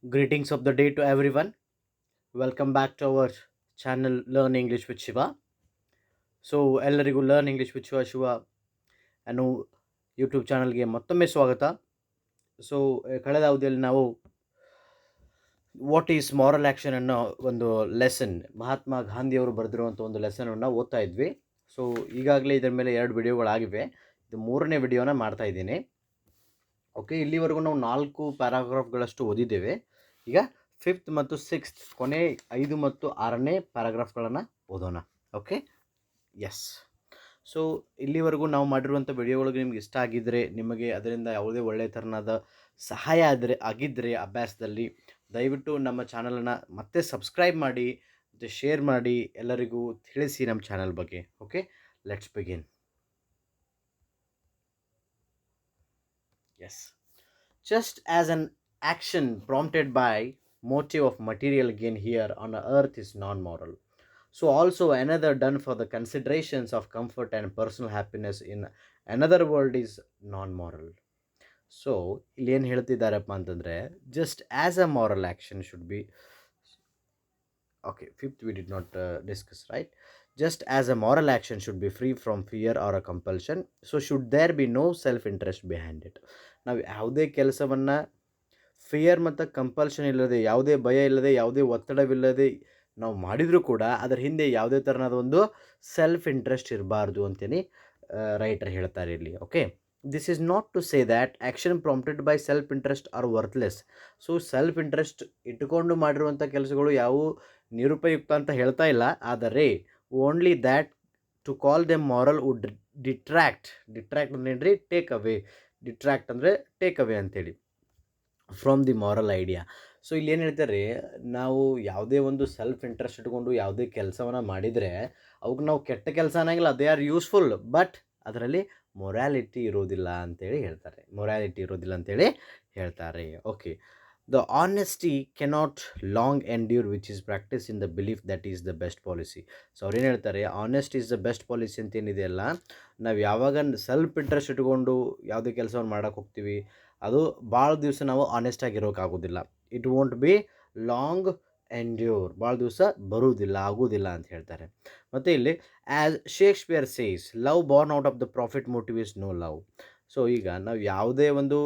Greetings of the day to everyone. Welcome back to our channel Learn English with Shiva. So ಎಲ್ಲರಿಗೂ learn English with Shiva ಅನ್ನೋ YouTube ಚಾನಲ್ಗೆ ಮತ್ತೊಮ್ಮೆ ಸ್ವಾಗತ. So ಕಳೆದ ಅವಧಿಯಲ್ಲಿ ನಾವು ವಾಟ್ ಈಸ್ ಮಾರಲ್ ಆ್ಯಕ್ಷನ್ ಅನ್ನೋ ಒಂದು ಲೆಸನ್, ಮಹಾತ್ಮ ಗಾಂಧಿಯವರು ಬರೆದಿರುವಂಥ ಒಂದು ಲೆಸನನ್ನು ಓದ್ತಾ ಇದ್ವಿ. ಸೊ ಈಗಾಗಲೇ ಇದರ ಮೇಲೆ 2 ವಿಡಿಯೋಗಳಾಗಿವೆ. ಇದು 3ನೇ ವಿಡಿಯೋನ ಮಾಡ್ತಾ ಇದ್ದೀನಿ. ಓಕೆ, ಇಲ್ಲಿವರೆಗೂ ನಾವು 4 ಪ್ಯಾರಾಗ್ರಾಫ್ಗಳಷ್ಟು ಓದಿದ್ದೇವೆ. ಈಗ 5th ಮತ್ತು 6th ಕೊನೆ 5 ಮತ್ತು 6ನೇ ಪ್ಯಾರಾಗ್ರಾಫ್ಗಳನ್ನು ಓದೋಣ. Okay, S. ಸೊ ಇಲ್ಲಿವರೆಗೂ ನಾವು ಮಾಡಿರುವಂಥ ವಿಡಿಯೋಗಳಿಗೆ ನಿಮ್ಗೆ ಇಷ್ಟ ಆಗಿದ್ದರೆ, ನಿಮಗೆ ಅದರಿಂದ ಯಾವುದೇ ಒಳ್ಳೆಯ ಥರನಾದ ಸಹಾಯ ಆಗಿದ್ದರೆ ಅಭ್ಯಾಸದಲ್ಲಿ, ದಯವಿಟ್ಟು ನಮ್ಮ ಚಾನಲನ್ನು ಮತ್ತೆ ಸಬ್ಸ್ಕ್ರೈಬ್ ಮಾಡಿ ಮತ್ತು ಶೇರ್ ಮಾಡಿ, ಎಲ್ಲರಿಗೂ ತಿಳಿಸಿ ನಮ್ಮ ಚಾನಲ್ ಬಗ್ಗೆ. Okay, let's begin. Yes. Just as an action prompted by motive of material gain here on earth is non-moral, so also another done for the considerations of comfort and personal happiness in another world is non-moral. So ಇಲ್ಲಿ ಏನು ಹೇಳ್ತಿದ್ದಾರಪ್ಪ ಅಂತಂದರೆ, just as a moral action should be okay, 5th we did not discuss, right? Just as a moral action should be free from fear or a compulsion, so should there be no self interest behind it. ನಾವು ಯಾವುದೇ ಕೆಲಸವನ್ನು fear ಮತ್ತು compulsion ಇಲ್ಲದೆ, ಯಾವುದೇ ಭಯ ಇಲ್ಲದೆ, ಯಾವುದೇ ಒತ್ತಡವಿಲ್ಲದೆ ನಾವು ಮಾಡಿದರೂ ಕೂಡ ಅದರ ಹಿಂದೆ ಯಾವುದೇ ಥರನಾದ ಒಂದು ಸೆಲ್ಫ್ ಇಂಟ್ರೆಸ್ಟ್ ಇರಬಾರ್ದು ಅಂತೇಳಿ ರೈಟರ್ ಹೇಳ್ತಾರೆ ಇಲ್ಲಿ. Okay, this is not to say that action prompted by self interest are worthless. So self interest ಇಟ್ಟುಕೊಂಡು ಮಾಡಿರುವಂಥ ಕೆಲಸಗಳು ಯಾವುವು ನಿರುಪಯುಕ್ತ ಅಂತ ಹೇಳ್ತಾ ಇಲ್ಲ, ಆದರೆ only that to call them moral would detract ಅಂದೇನ್ರಿ, ಟೇಕ್ ಅವೇ. ಡಿಟ್ರ್ಯಾಕ್ಟ್ ಅಂದರೆ ಟೇಕ್ ಅವೇ ಅಂತೇಳಿ from the moral idea. So ಇಲ್ಲಿ ಏನು ಹೇಳ್ತಾರೆ, ನಾವು ಯಾವುದೇ ಒಂದು ಸೆಲ್ಫ್ ಇಂಟ್ರೆಸ್ಟ್ ಇಟ್ಕೊಂಡು ಯಾವುದೇ ಕೆಲಸವನ್ನು ಮಾಡಿದರೆ ಅವಕ್ಕೆ ನಾವು ಕೆಟ್ಟ ಕೆಲಸ ಅನ್ನೋಂಗಿಲ್ಲ, ದೇ ಆರ್ ಯೂಸ್ಫುಲ್, ಬಟ್ ಅದರಲ್ಲಿ ಮೊರಾಲಿಟಿ ಇರೋದಿಲ್ಲ ಅಂತೇಳಿ ಹೇಳ್ತಾರೆ. Okay, the honesty cannot long endure which is practice in the belief that is the best policy. So ಅವ್ರೇನು ಹೇಳ್ತಾರೆ, honest is the best policy ಅಂತ ಏನಿದೆಯಲ್ಲ, ನಾವು ಯಾವಾಗ ಸೆಲ್ಫ್ ಇಂಟ್ರೆಸ್ಟ್ ಇಟ್ಕೊಂಡು ಯಾವುದೇ ಕೆಲಸವನ್ನು ಮಾಡೋಕ್ಕೆ ಹೋಗ್ತೀವಿ, ಅದು ಭಾಳ ದಿವಸ ನಾವು ಆನೆಸ್ಟ್ ಆಗಿರೋಕ್ಕಾಗೋದಿಲ್ಲ. It won't be long endure, ಭಾಳ ದಿವಸ ಆಗೋದಿಲ್ಲ ಅಂತ ಹೇಳ್ತಾರೆ. ಮತ್ತು ಇಲ್ಲಿ as Shakespeare says, love born out of the profit motive is no love. So ಈಗ ನಾವು ಯಾವುದೇ ಒಂದು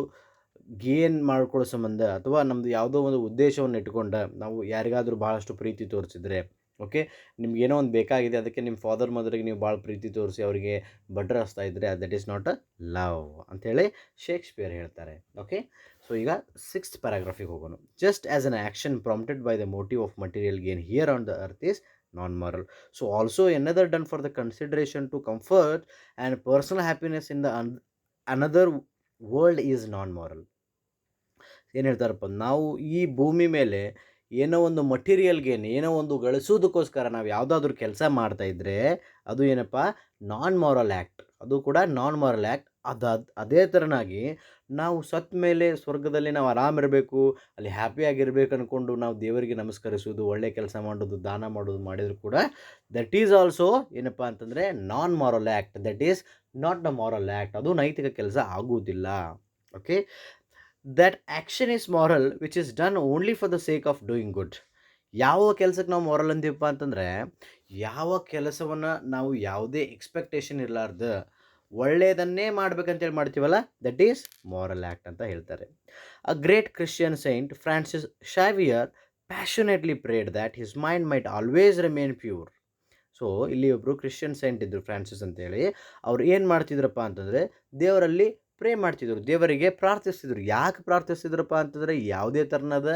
ಗೇನ್ ಮಾಡ್ಕೊಳ್ಳೋ ಸಂಬಂಧ ಅಥವಾ ನಮ್ಮದು ಯಾವುದೋ ಒಂದು ಉದ್ದೇಶವನ್ನು ಇಟ್ಕೊಂಡು ನಾವು ಯಾರಿಗಾದರೂ ಭಾಳಷ್ಟು ಪ್ರೀತಿ ತೋರಿಸಿದ್ರೆ, ಓಕೆ, ನಿಮ್ಗೇನೋ ಒಂದು ಬೇಕಾಗಿದೆ, ಅದಕ್ಕೆ ನಿಮ್ಮ ಫಾದರ್ ಮದರಿಗೆ ನೀವು ಭಾಳ ಪ್ರೀತಿ ತೋರಿಸಿ ಅವರಿಗೆ ಬಡ್ರ್ ಹಚ್ತಾ ಇದ್ದರೆ, that is not a love ಅಂಥೇಳಿ ಶೇಕ್ಸ್ಪಿಯರ್ ಹೇಳ್ತಾರೆ. ಓಕೆ, ಸೊ ಈಗ 6th ಪ್ಯಾರಾಗ್ರಾಫಿಗೆ ಹೋಗೋಣ. Just as an action prompted by the motive of material gain here on the earth is non-moral, so also another done for the consideration to comfort and personal happiness in the another world is non-moral. ಏನು ಹೇಳ್ತಾರಪ್ಪ, ನಾವು ಈ ಭೂಮಿ ಮೇಲೆ ಏನೋ ಒಂದು material gain, ಏನೋ ಒಂದು ಗಳಿಸೋದಕ್ಕೋಸ್ಕರ ನಾವು ಯಾವುದಾದ್ರೂ ಕೆಲಸ ಮಾಡ್ತಾಯಿದ್ರೆ ಅದು ಏನಪ್ಪ, ನಾನ್ ಮಾರಲ್ ಆ್ಯಕ್ಟ್. ಅದು ಕೂಡ ನಾನ್ ಮಾರಲ್ ಆ್ಯಕ್ಟ್. ಅದೇ ಥರನಾಗಿ ನಾವು ಸತ್ತ ಮೇಲೆ ಸ್ವರ್ಗದಲ್ಲಿ ನಾವು ಆರಾಮಿರಬೇಕು, ಅಲ್ಲಿ ಹ್ಯಾಪಿಯಾಗಿರ್ಬೇಕು ಅಂದ್ಕೊಂಡು ನಾವು ದೇವರಿಗೆ ನಮಸ್ಕರಿಸೋದು, ಒಳ್ಳೆ ಕೆಲಸ ಮಾಡೋದು, ದಾನ ಮಾಡೋದು ಮಾಡಿದರೂ ಕೂಡ ದಟ್ ಈಸ್ ಆಲ್ಸೋ ಏನಪ್ಪ ಅಂತಂದರೆ non moral act. That is not the moral act. ಅದು ನೈತಿಕ ಕೆಲಸ ಆಗೋದಿಲ್ಲ. Okay, that action is moral which is done only for the sake of doing good. ಯಾವ ಕೆಲಸಕ್ಕೆ ನಾವು ಮಾರಲ್ ಅಂತೀವಪ್ಪ ಅಂತಂದರೆ, ಯಾವ ಕೆಲಸವನ್ನು ನಾವು ಯಾವುದೇ ಎಕ್ಸ್ಪೆಕ್ಟೇಷನ್ ಇರಲಾರ್ದು ಒಳ್ಳೆಯದನ್ನೇ ಮಾಡ್ಬೇಕಂತೇಳಿ ಮಾಡ್ತೀವಲ್ಲ, ದಟ್ ಈಸ್ ಮಾರಲ್ ಆ್ಯಕ್ಟ್ ಅಂತ ಹೇಳ್ತಾರೆ. A great Christian saint Francis Xavier passionately prayed that his mind might always remain pure. So ಇಲ್ಲಿ ಒಬ್ಬರು ಕ್ರಿಶ್ಚಿಯನ್ ಸೈಂಟ್ ಇದ್ದರು, ಫ್ರಾನ್ಸಿಸ್ ಅಂತೇಳಿ. ಅವ್ರು ಏನು ಮಾಡ್ತಿದ್ರಪ್ಪ ಅಂತಂದರೆ, ದೇವರಲ್ಲಿ ಪ್ರೇ ಮಾಡ್ತಿದ್ರು, ದೇವರಿಗೆ ಪ್ರಾರ್ಥಿಸ್ತಿದ್ರು. ಯಾಕೆ ಪ್ರಾರ್ಥಿಸ್ತಿದ್ರಪ್ಪ ಅಂತಂದರೆ, ಯಾವುದೇ ಥರನಾದ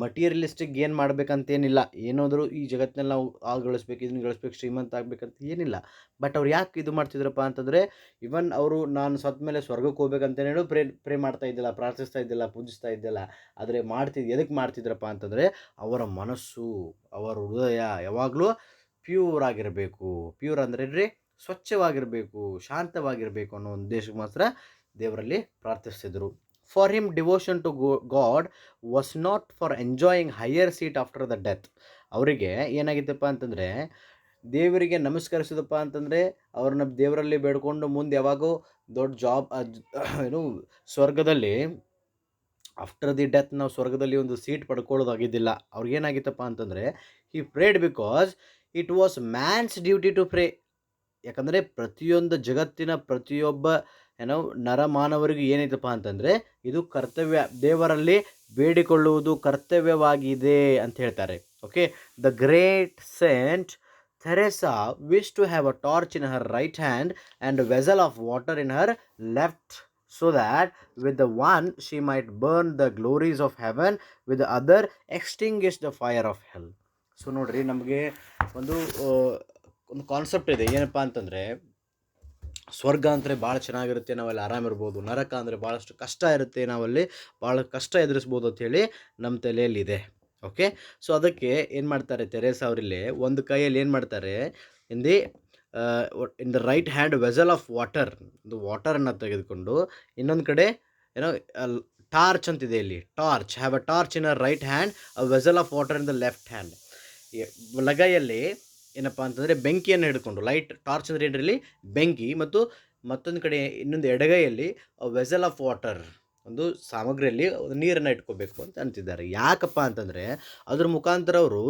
ಮಟೀರಿಯಲಿಸ್ಟಿಕ್ ಏನು ಮಾಡಬೇಕಂತೇನಿಲ್ಲ, ಏನಾದರೂ ಈ ಜಗತ್ತಿನಲ್ಲಿ ನಾವು ಗಳಿಸ್ಬೇಕು, ಇದನ್ನು ಗಳಿಸ್ಬೇಕು, ಶ್ರೀಮಂತ ಆಗಬೇಕಂತ ಏನಿಲ್ಲ. ಬಟ್ ಅವ್ರು ಯಾಕೆ ಇದು ಮಾಡ್ತಿದ್ರಪ್ಪ ಅಂತಂದರೆ, ಇವನ್ ಅವರು ನಾನು ಸತ್ತ ಮೇಲೆ ಸ್ವರ್ಗಕ್ಕೆ ಹೋಗ್ಬೇಕಂತೇಳಿ ಪ್ರೇ ಮಾಡ್ತಾ ಇದ್ದಿಲ್ಲ, ಪ್ರಾರ್ಥಿಸ್ತಾ ಇದ್ದಿಲ್ಲ, ಪೂಜಿಸ್ತಾ ಇದ್ದಿಲ್ಲ. ಆದರೆ ಎದಕ್ಕೆ ಮಾಡ್ತಿದ್ರಪ್ಪ ಅಂತಂದರೆ, ಅವರ ಮನಸ್ಸು, ಅವರ ಹೃದಯ ಯಾವಾಗಲೂ ಪ್ಯೂರ್ ಆಗಿರಬೇಕು. ಪ್ಯೂರ್ ಅಂದರೆ ರೀ, ಸ್ವಚ್ಛವಾಗಿರಬೇಕು, ಶಾಂತವಾಗಿರಬೇಕು ಅನ್ನೋ ಉದ್ದೇಶಕ್ಕೆ ಮಾತ್ರ ದೇವರಲ್ಲಿ ಪ್ರಾರ್ಥಿಸ್ತಿದ್ರು. For him devotion to God was not for enjoying higher seat after the death. ಅವರಿಗೆ ಏನಾಗಿತ್ತಪ್ಪ ಅಂತಂದರೆ, ದೇವರಿಗೆ ನಮಸ್ಕರಿಸೋದಪ್ಪ ಅಂತಂದರೆ ಅವ್ರನ್ನ ದೇವರಲ್ಲಿ ಬೇಡ್ಕೊಂಡು ಮುಂದೆ ಯಾವಾಗೋ ದೊಡ್ಡ ಜಾಬ್ ಏನು ಸ್ವರ್ಗದಲ್ಲಿ ಆಫ್ಟರ್ ದಿ ಡೆತ್ ನಾವು ಸ್ವರ್ಗದಲ್ಲಿ ಒಂದು ಸೀಟ್ ಪಡ್ಕೊಳ್ಳೋದಾಗಿದ್ದಿಲ್ಲ. ಅವ್ರಿಗೇನಾಗಿತ್ತಪ್ಪ ಅಂತಂದರೆ, he prayed because it was man's duty to pray. ಯಾಕಂದರೆ ಪ್ರತಿಯೊಂದು ಜಗತ್ತಿನ ಪ್ರತಿಯೊಬ್ಬ ಏನೋ ನರಮಾನವರಿಗೂ ಏನೈತಪ್ಪ ಅಂತಂದರೆ, ಇದು ಕರ್ತವ್ಯ, ದೇವರಲ್ಲಿ ಬೇಡಿಕೊಳ್ಳುವುದು ಕರ್ತವ್ಯವಾಗಿದೆ ಅಂತ ಹೇಳ್ತಾರೆ. Okay, the great saint Theresa wish to have a torch in her right hand and vessel of water in her left, so that with the one she might burn the glories of heaven, with the other extinguish the fire of hell. So ನೋಡ್ರಿ, ನಮಗೆ ಒಂದು ಒಂದು concept ಇದೆ. ಏನಪ್ಪ ಅಂತಂದರೆ, ಸ್ವರ್ಗ ಅಂದರೆ ಭಾಳ ಚೆನ್ನಾಗಿರುತ್ತೆ, ನಾವಲ್ಲಿ ಆರಾಮಿರ್ಬೋದು. ನರಕ ಅಂದರೆ ಭಾಳಷ್ಟು ಕಷ್ಟ ಇರುತ್ತೆ, ನಾವಲ್ಲಿ ಭಾಳ ಕಷ್ಟ ಎದುರಿಸ್ಬೋದು ಅಂಥೇಳಿ ನಮ್ಮ ತಲೆಯಲ್ಲಿದೆ. ಓಕೆ, ಸೊ ಅದಕ್ಕೆ ಏನು ಮಾಡ್ತಾರೆ ತೆರೇಸಾ ಅವರಿಲ್ಲಿ, ಒಂದು ಕೈಯಲ್ಲಿ ಏನು ಮಾಡ್ತಾರೆ, ಹಿಂದಿ in the right hand vessel of water, ಒಂದು ವಾಟರನ್ನು ತೆಗೆದುಕೊಂಡು, ಇನ್ನೊಂದು ಕಡೆ ಏನೋ ಟಾರ್ಚ್ ಅಂತಿದೆ ಇಲ್ಲಿ, torch, have a torch in a right hand, a vessel of water in the left hand. ಲಗೈಯಲ್ಲಿ ಏನಪ್ಪ ಅಂತಂದರೆ ಬೆಂಕಿಯನ್ನು ಹಿಡ್ಕೊಂಡು, ಲೈಟ್ ಟಾರ್ಚ್ ಅಂದರೆ ಏನ್ರಲ್ಲಿ ಬೆಂಕಿ, ಮತ್ತು ಮತ್ತೊಂದು ಕಡೆ ಇನ್ನೊಂದು ಎಡಗೈಯಲ್ಲಿ ವೆಸಲ್ ಆಫ್ ವಾಟರ್, ಒಂದು ಸಾಮಗ್ರಿಯಲ್ಲಿ ನೀರನ್ನು ಇಟ್ಕೋಬೇಕು ಅಂತ ಅಂತಿದ್ದಾರೆ. ಯಾಕಪ್ಪ ಅಂತಂದರೆ, ಅದ್ರ ಮುಖಾಂತರ ಅವರು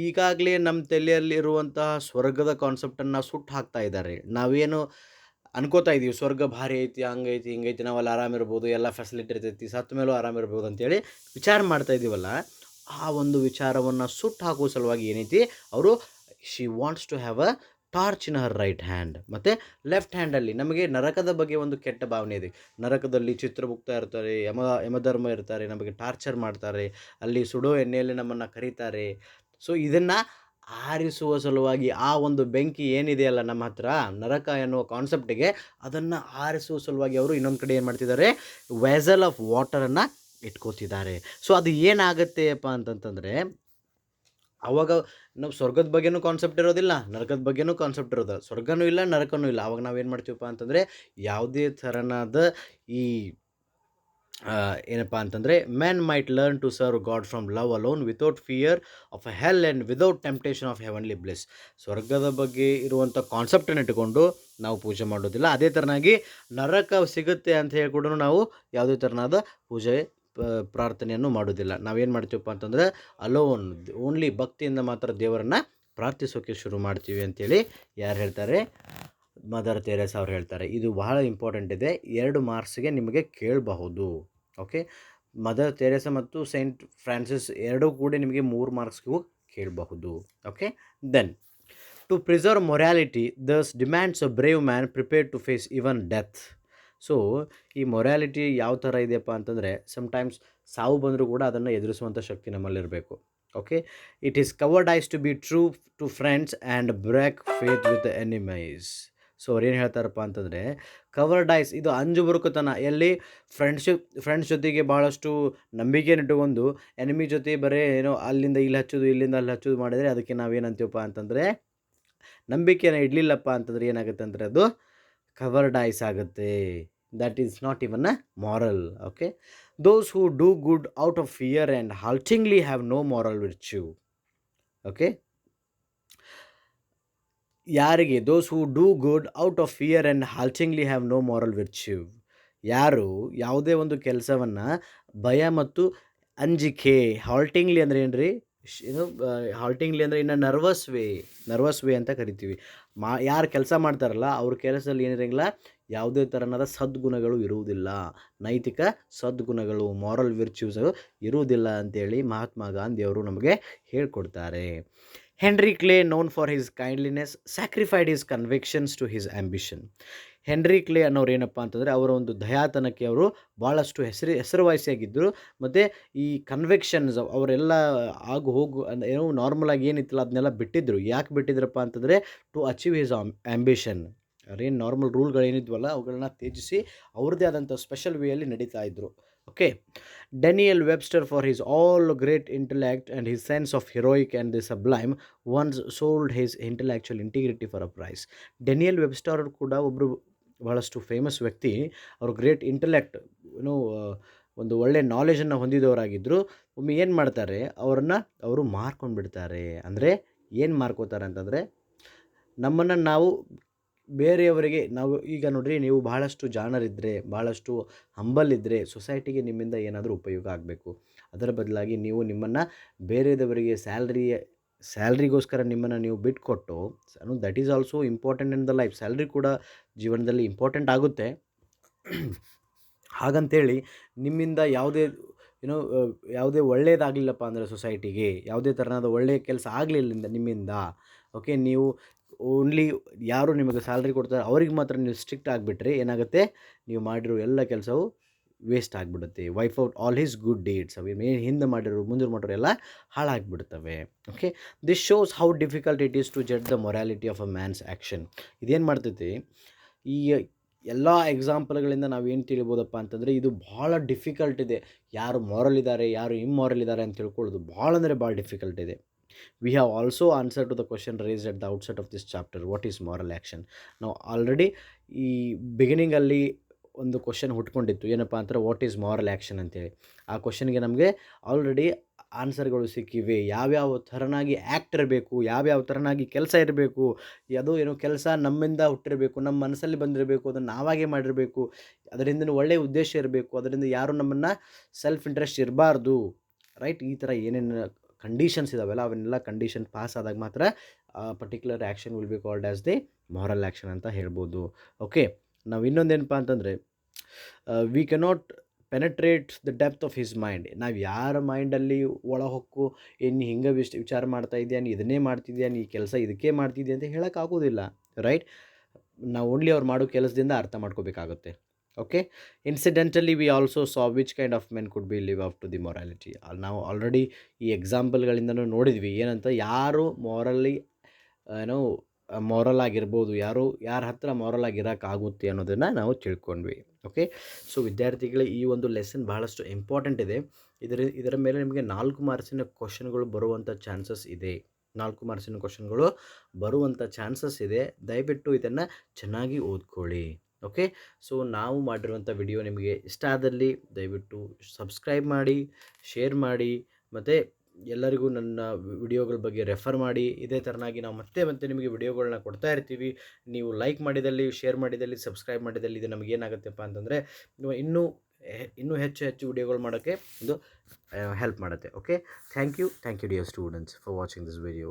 ಈಗಾಗಲೇ ನಮ್ಮ ತಲೆಯಲ್ಲಿರುವಂತಹ ಸ್ವರ್ಗದ ಕಾನ್ಸೆಪ್ಟನ್ನು ಸುಟ್ಟು ಹಾಕ್ತಾ ಇದ್ದಾರೆ. ನಾವೇನು ಅನ್ಕೋತಾ ಇದ್ದೀವಿ, ಸ್ವರ್ಗ ಭಾರಿ ಐತಿ, ಹಂಗೈತಿ ಹಿಂಗೈತಿ, ನಾವಲ್ಲಿ ಆರಾಮಿರ್ಬೋದು, ಎಲ್ಲ ಫೆಸಿಲಿಟಿ ಇರ್ತೈತಿ, ಸತ್ತ ಮೇಲೂ ಆರಾಮಿರ್ಬೋದು ಅಂತೇಳಿ ವಿಚಾರ ಮಾಡ್ತಾ ಇದ್ದೀವಲ್ಲ, ಆ ಒಂದು ವಿಚಾರವನ್ನು ಸುಟ್ಟು ಹಾಕುವ ಸಲುವಾಗಿ ಏನೈತಿ, ಅವರು she wants to have a torch in her right hand, ಮತ್ತು ಲೆಫ್ಟ್ ಹ್ಯಾಂಡಲ್ಲಿ ನಮಗೆ ನರಕದ ಬಗ್ಗೆ ಒಂದು ಕೆಟ್ಟ ಭಾವನೆ ಇದೆ. ನರಕದಲ್ಲಿ ಚಿತ್ರಗುಪ್ತ ಇರ್ತಾರೆ, ಯಮಧರ್ಮ ಇರ್ತಾರೆ, ನಮಗೆ ಟಾರ್ಚರ್ ಮಾಡ್ತಾರೆ, ಅಲ್ಲಿ ಸುಡೋ ಎಣ್ಣೆಯಲ್ಲಿ ನಮ್ಮನ್ನು ಕರೀತಾರೆ. ಸೊ ಇದನ್ನು ಆರಿಸುವ ಸಲುವಾಗಿ, ಆ ಒಂದು ಬೆಂಕಿ ಏನಿದೆಯಲ್ಲ ನಮ್ಮ ಹತ್ರ, ನರಕ ಎನ್ನುವ ಕಾನ್ಸೆಪ್ಟಿಗೆ, ಅದನ್ನು ಆರಿಸುವ ಸಲುವಾಗಿ ಅವರು ಇನ್ನೊಂದು ಕಡೆ ಏನು ಮಾಡ್ತಿದ್ದಾರೆ, ವೆಸಲ್ ಆಫ್ ವಾಟರನ್ನು ಇಟ್ಕೋತಿದ್ದಾರೆ. ಸೊ ಅದು ಏನಾಗುತ್ತೆಪ್ಪ ಅಂತಂತಂದರೆ, ಆವಾಗ ನಾವು ಸ್ವರ್ಗದ ಬಗ್ಗೆನೂ ಕಾನ್ಸೆಪ್ಟ್ ಇರೋದಿಲ್ಲ, ನರಕದ ಬಗ್ಗೆನೂ ಕಾನ್ಸೆಪ್ಟ್ ಇರೋದಿಲ್ಲ, ಸ್ವರ್ಗನೂ ಇಲ್ಲ ನರಕನೂ ಇಲ್ಲ. ಆವಾಗ ನಾವೇನು ಮಾಡ್ತೀವಪ್ಪ ಅಂತಂದರೆ, ಯಾವುದೇ ಥರನಾದ ಈ ಏನಪ್ಪ ಅಂತಂದರೆ, men might learn to serve God from love alone without fear of a hell and without temptation of heavenly bless. ಸ್ವರ್ಗದ ಬಗ್ಗೆ ಇರುವಂಥ ಕಾನ್ಸೆಪ್ಟನ್ನು ಇಟ್ಟುಕೊಂಡು ನಾವು ಪೂಜೆ ಮಾಡೋದಿಲ್ಲ. ಅದೇ ಥರನಾಗಿ ನರಕ ಸಿಗುತ್ತೆ ಅಂತ ಹೇಳ್ಕೊಂಡು ನಾವು ಯಾವುದೇ ಥರನಾದ ಪೂಜೆ ಪ್ರಾರ್ಥನೆಯನ್ನು ಮಾಡೋದಿಲ್ಲ. ನಾವೇನು ಮಾಡ್ತೀವಪ್ಪ ಅಂತಂದರೆ, ಅಲೋನ್, ಓನ್ಲಿ ಭಕ್ತಿಯಿಂದ ಮಾತ್ರ ದೇವರನ್ನು ಪ್ರಾರ್ಥಿಸೋಕ್ಕೆ ಶುರು ಮಾಡ್ತೀವಿ ಅಂತೇಳಿ ಯಾರು ಹೇಳ್ತಾರೆ, ಮದರ್ ತೆರೇಸಾ ಅವ್ರು ಹೇಳ್ತಾರೆ. ಇದು ಬಹಳ ಇಂಪಾರ್ಟೆಂಟ್ ಇದೆ, 2 ಮಾರ್ಕ್ಸ್ಗೆ ನಿಮಗೆ ಕೇಳಬಹುದು. ಓಕೆ, ಮದರ್ ತೆರೇಸಾ ಮತ್ತು ಸೈಂಟ್ ಫ್ರಾನ್ಸಿಸ್ ಎರಡೂ ಕೂಡ ನಿಮಗೆ 3 ಮಾರ್ಕ್ಸ್ಗೂ ಕೇಳಬಹುದು. Okay, then to preserve morality thus demands a brave man prepared to face even death. So ಈ ಮೊರಾಲಿಟಿ ಯಾವ ಥರ ಇದೆಯಪ್ಪ ಅಂತಂದರೆ, ಸಮ್ಟೈಮ್ಸ್ ಸಾವು ಬಂದರೂ ಕೂಡ ಅದನ್ನು ಎದುರಿಸುವಂಥ ಶಕ್ತಿ ನಮ್ಮಲ್ಲಿರಬೇಕು. Okay, it is cowardice to be true to friends and break faith with enemies. So ಅವ್ರು ಏನು ಹೇಳ್ತಾರಪ್ಪ ಅಂತಂದರೆ, ಕವರ್ಡ್ ಐಸ್, ಇದು ಅಂಜುಬುರುಕುತನ. ಎಲ್ಲಿ ಫ್ರೆಂಡ್ಸ್ ಜೊತೆಗೆ ಭಾಳಷ್ಟು ನಂಬಿಕೆಯನ್ನು ಇಟ್ಟುಕೊಂಡು ಎನಿಮಿ ಜೊತೆ ಬರೀ ಏನೋ ಅಲ್ಲಿಂದ ಇಲ್ಲಿ ಹಚ್ಚೋದು, ಇಲ್ಲಿಂದ ಅಲ್ಲಿ ಹಚ್ಚೋದು ಮಾಡಿದರೆ, ಅದಕ್ಕೆ ನಾವೇನಂತೀವಪ್ಪ ಅಂತಂದರೆ, ನಂಬಿಕೆಯನ್ನು ಇಡಲಿಲ್ಲಪ್ಪ ಅಂತಂದರೆ ಏನಾಗುತ್ತೆ ಅಂದರೆ, ಅದು ಕವರ್ಡ್ ಐಸ್ ಆಗುತ್ತೆ. That is not even a moral. Okay, those who do good out of fear and haltingly have no moral virtue. Okay, ಯಾರಿಗೆ, those who do good out of fear and haltingly have no moral virtue, ಯಾರು ಯಾವುದೇ ಒಂದು ಕೆಲಸವನ್ನು ಭಯ ಮತ್ತು ಅಂಜಿಕೆ, ಹಾಲ್ಟಿಂಗ್ಲಿ ಅಂದರೆ ಏನು ರೀ, ಏನು ಹಾಲ್ಟಿಂಗ್ಲಿ ಅಂದರೆ ಇನ್ನು ನರ್ವಸ್ ವೇ ಅಂತ ಕರಿತೀವಿ. ಯಾರು ಕೆಲಸ ಮಾಡ್ತಾರಲ್ಲ ಅವ್ರ ಕೆಲಸದಲ್ಲಿ ಏನಿರಂಗಿಲ್ಲ, ಯಾವುದೇ ಥರನಾದ ಸದ್ಗುಣಗಳು ಇರುವುದಿಲ್ಲ, ನೈತಿಕ ಸದ್ಗುಣಗಳು, ಮಾರಲ್ ವಿರ್ಚ್ಯೂಸ್ ಇರುವುದಿಲ್ಲ ಅಂತೇಳಿ ಮಹಾತ್ಮ ಗಾಂಧಿಯವರು ನಮಗೆ ಹೇಳ್ಕೊಡ್ತಾರೆ. Henry Clay, known for his kindliness, sacrificed his convictions to his ambition. Henry Clay ಅನ್ನೋರು ಏನಪ್ಪ ಅಂತಂದರೆ, ಅವರ ಒಂದು ದಯಾತನಕ್ಕೆ ಅವರು ಭಾಳಷ್ಟು ಹೆಸರುವಾಸಿಯಾಗಿದ್ದರು. ಮತ್ತು ಈ ಕನ್ವಿಕ್ಷನ್ಸ್ ಅವರೆಲ್ಲ ಆಗು ಹೋಗು ಏನೋ ನಾರ್ಮಲಾಗಿ ಏನಿತ್ತಲ್ಲ ಅದನ್ನೆಲ್ಲ ಬಿಟ್ಟಿದ್ದರು. ಯಾಕೆ ಬಿಟ್ಟಿದ್ರಪ್ಪ ಅಂತಂದರೆ, ಟು ಅಚೀವ್ ಹಿಸ್ ಆ್ಯಂಬಿಷನ್. ಅವ್ರೇನು ನಾರ್ಮಲ್ ರೂಲ್ಗಳೇನಿದ್ವಲ್ಲ ಅವುಗಳನ್ನ ತ್ಯಜಿಸಿ ಅವ್ರದ್ದೇ ಆದಂಥ ಸ್ಪೆಷಲ್ ವೇಯಲ್ಲಿ ನಡೀತಾ ಇದ್ದರು. Okay, Daniel Webster for his all great intellect and his sense of heroic and the sublime once sold his intellectual integrity for a price. Daniel Webster ಕೂಡ ಒಬ್ಬರು ಬಹಳಷ್ಟು ಫೇಮಸ್ ವ್ಯಕ್ತಿ. ಅವರು ಗ್ರೇಟ್ ಇಂಟೆಲೆಕ್ಟ್, ಏನೋ ಒಂದು ಒಳ್ಳೆಯ ನಾಲೆಜನ್ನು ಹೊಂದಿದವರಾಗಿದ್ದರು. ಒಮ್ಮೆ ಏನು ಮಾಡ್ತಾರೆ, ಅವರು ಮಾರ್ಕೊಂಡು ಬಿಡ್ತಾರೆ. ಅಂದರೆ ಏನು ಮಾರ್ಕೋತಾರೆ ಅಂತಂದರೆ, ನಮ್ಮನ್ನು ನಾವು ಬೇರೆಯವರಿಗೆ ನಾವು ಈಗ ನೋಡ್ರಿ, ನೀವು ಬಹಳಷ್ಟು ಜಾಣರಿದ್ದರೆ, ಭಾಳಷ್ಟು ಹಂಬಲ್ ಇದ್ದರೆ ಸೊಸೈಟಿಗೆ ನಿಮ್ಮಿಂದ ಏನಾದರೂ ಉಪಯೋಗ ಆಗಬೇಕು. ಅದರ ಬದಲಾಗಿ ನೀವು ನಿಮ್ಮನ್ನು ಬೇರೆದವರಿಗೆ ಸ್ಯಾಲ್ರಿಗೋಸ್ಕರ ನಿಮ್ಮನ್ನು ನೀವು ಬಿಟ್ಕೊಟ್ಟು, that is also important in the life. Salary ಕೂಡ ಜೀವನದಲ್ಲಿ ಇಂಪಾರ್ಟೆಂಟ್ ಆಗುತ್ತೆ. ಹಾಗಂತೇಳಿ ನಿಮ್ಮಿಂದ ಯಾವುದೇ ಒಳ್ಳೆಯದಾಗಲಿಲ್ಲಪ್ಪ ಅಂದರೆ ಸೊಸೈಟಿಗೆ, ಯಾವುದೇ ಥರನಾದ ಒಳ್ಳೆಯ ಕೆಲಸ ಆಗಲಿಲ್ಲ ನಿಮ್ಮಿಂದ, ಓಕೆ, ನೀವು ಓನ್ಲಿ ಯಾರು ನಿಮಗೆ ಸ್ಯಾಲ್ರಿ ಕೊಡ್ತಾರೆ ಅವ್ರಿಗೆ ಮಾತ್ರ ನೀವು ಸ್ಟ್ರಿಕ್ಟ್ ಆಗಿಬಿಟ್ರೆ ಏನಾಗುತ್ತೆ, ನೀವು ಮಾಡಿರೋ ಎಲ್ಲ ಕೆಲಸವು ವೇಸ್ಟ್ ಆಗಿಬಿಡುತ್ತೆ. Wipe out all his good deeds. ಅವು ಹಿಂದೆ ಮಾಡಿರೋ ಮುಂದೆ ಮಾಡಿರೋ ಎಲ್ಲ ಹಾಳಾಗಿಬಿಡ್ತವೆ. Okay, this shows how difficult it is to judge the morality of a man's action. ಇದೇನು ಮಾಡ್ತೈತಿ, ಈ ಎಲ್ಲ ಎಕ್ಸಾಂಪಲ್ಗಳಿಂದ ನಾವೇನು ತಿಳಿಬೋದಪ್ಪ ಅಂತಂದರೆ, ಇದು ಭಾಳ ಡಿಫಿಕಲ್ಟ್ ಇದೆ. ಯಾರು ಮಾರಲ್ ಇದ್ದಾರೆ, ಯಾರು ಇಮ್ಮಾರಲ್ ಇದ್ದಾರೆ ಅಂತ ತಿಳ್ಕೊಳ್ಳೋದು ಭಾಳ ಅಂದರೆ ಭಾಳ ಡಿಫಿಕಲ್ಟ್ ಇದೆ. We have also answered to the question raised at the outset of this chapter, what is moral action. ನಾವು ಆಲ್ರೆಡಿ ಈ ಬಿಗಿನಿಂಗಲ್ಲಿ ಒಂದು ಕ್ವಶನ್ ಹುಟ್ಕೊಂಡಿತ್ತು, ಏನಪ್ಪ ಅಂತಾರೆ, ವಾಟ್ ಈಸ್ ಮಾರಲ್ ಆ್ಯಕ್ಷನ್ ಅಂತೇಳಿ. ಆ ಕ್ವಶನ್ಗೆ ನಮಗೆ ಆಲ್ರೆಡಿ ಆನ್ಸರ್ಗಳು ಸಿಕ್ಕಿವೆ. ಯಾವ್ಯಾವ ಥರನಾಗಿ ಆ್ಯಕ್ಟ್ ಇರಬೇಕು, ಯಾವ್ಯಾವ ಥರನಾಗಿ ಕೆಲಸ ಇರಬೇಕು, ಅದು ಏನೋ ಕೆಲಸ ನಮ್ಮಿಂದ ಹುಟ್ಟಿರಬೇಕು, ನಮ್ಮ ಮನಸ್ಸಲ್ಲಿ ಬಂದಿರಬೇಕು, ಅದನ್ನು ನಾವಾಗೇ ಮಾಡಿರಬೇಕು, ಅದರಿಂದ ಒಳ್ಳೆಯ ಉದ್ದೇಶ ಇರಬೇಕು, ಅದರಿಂದ ಯಾರು ನಮ್ಮನ್ನು ಸೆಲ್ಫ್ ಇಂಟ್ರೆಸ್ಟ್ ಇರಬಾರ್ದು, ರೈಟ್. ಈ ಥರ ಏನೇನು ಕಂಡೀಷನ್ಸ್ ಇದಾವೆಲ್ಲ ಅವನ್ನೆಲ್ಲ ಕಂಡೀಷನ್ ಪಾಸ್ ಆದಾಗ ಮಾತ್ರ particular action will be called as the moral action ಅಂತ ಹೇಳ್ಬೋದು. ಓಕೆ, ನಾವು ಇನ್ನೊಂದೇನಪ್ಪ ಅಂತಂದರೆ, we cannot penetrate the depth of his mind. ನಾವು ಯಾರ ಮೈಂಡಲ್ಲಿ ಒಳ ಹೊಕ್ಕು ಏನು ಹಿಂಗೆ ವಿಚಾರ ಮಾಡ್ತಾ ಇದೆಯಾ, ನೀ ಇದನ್ನೇ ಮಾಡ್ತಿದ್ಯಾ, ನೀ ಕೆಲಸ ಇದಕ್ಕೆ ಮಾಡ್ತಿದ್ಯಾ ಅಂತ ಹೇಳೋಕ್ಕಾಗೋದಿಲ್ಲ, ರೈಟ್. ನಾವು ಓನ್ಲಿ ಅವ್ರು ಮಾಡೋ ಕೆಲಸದಿಂದ ಅರ್ಥ ಮಾಡ್ಕೋಬೇಕಾಗುತ್ತೆ. Okay, incidentally we also saw which kind of men could be live up to the morality. ನಾವು ಆಲ್ರೆಡಿ ಈ ಎಕ್ಸಾಂಪಲ್ಗಳಿಂದನೂ ನೋಡಿದ್ವಿ ಏನಂತ, ಯಾರು ಮಾರಲ್ ಆಗಿರ್ಬೋದು, ಯಾರ ಹತ್ರ ಮಾರಲ್ ಆಗಿರೋಕ್ಕಾಗುತ್ತೆ ಅನ್ನೋದನ್ನು ನಾವು ತಿಳ್ಕೊಂಡ್ವಿ. ಓಕೆ, ಸೊ ವಿದ್ಯಾರ್ಥಿಗಳೇ, ಈ ಒಂದು ಲೆಸನ್ ಬಹಳಷ್ಟು ಇಂಪಾರ್ಟೆಂಟ್ ಇದೆ. ಇದರ ಮೇಲೆ ನಿಮಗೆ 4 ಮಾರ್ಕ್ಸಿನ ಕ್ವಶನ್ಗಳು ಬರುವಂಥ ಚಾನ್ಸಸ್ ಇದೆ. 4 ಮಾರ್ಕ್ಸಿನ ಕ್ವಶನ್ಗಳು ಬರುವಂಥ ಚಾನ್ಸಸ್ ಇದೆ. ದಯವಿಟ್ಟು ಇದನ್ನು ಚೆನ್ನಾಗಿ ಓದ್ಕೊಳ್ಳಿ. ಓಕೆ, ಸೊ ನಾವು ಮಾಡಿರುವಂಥ ವಿಡಿಯೋ ನಿಮಗೆ ಇಷ್ಟ ಆದಲ್ಲಿ ದಯವಿಟ್ಟು ಸಬ್ಸ್ಕ್ರೈಬ್ ಮಾಡಿ, ಶೇರ್ ಮಾಡಿ, ಮತ್ತು ಎಲ್ಲರಿಗೂ ನನ್ನ ವಿಡಿಯೋಗಳ ಬಗ್ಗೆ ರೆಫರ್ ಮಾಡಿ. ಇದೇ ಥರನಾಗಿ ನಾವು ಮತ್ತೆ ನಿಮಗೆ ವಿಡಿಯೋಗಳನ್ನ ಕೊಡ್ತಾ ಇರ್ತೀವಿ. ನೀವು ಲೈಕ್ ಮಾಡಿದಲ್ಲಿ, ಶೇರ್ ಮಾಡಿದಲ್ಲಿ, ಸಬ್ಸ್ಕ್ರೈಬ್ ಮಾಡಿದಲ್ಲಿ ಇದು ನಮಗೇನಾಗುತ್ತಪ್ಪ ಅಂತಂದರೆ ಇನ್ನೂ ಹೆಚ್ಚು ವಿಡಿಯೋಗಳು ಮಾಡೋಕ್ಕೆ ಇದು ಹೆಲ್ಪ್ ಮಾಡುತ್ತೆ. Okay, thank you dear students for watching this video.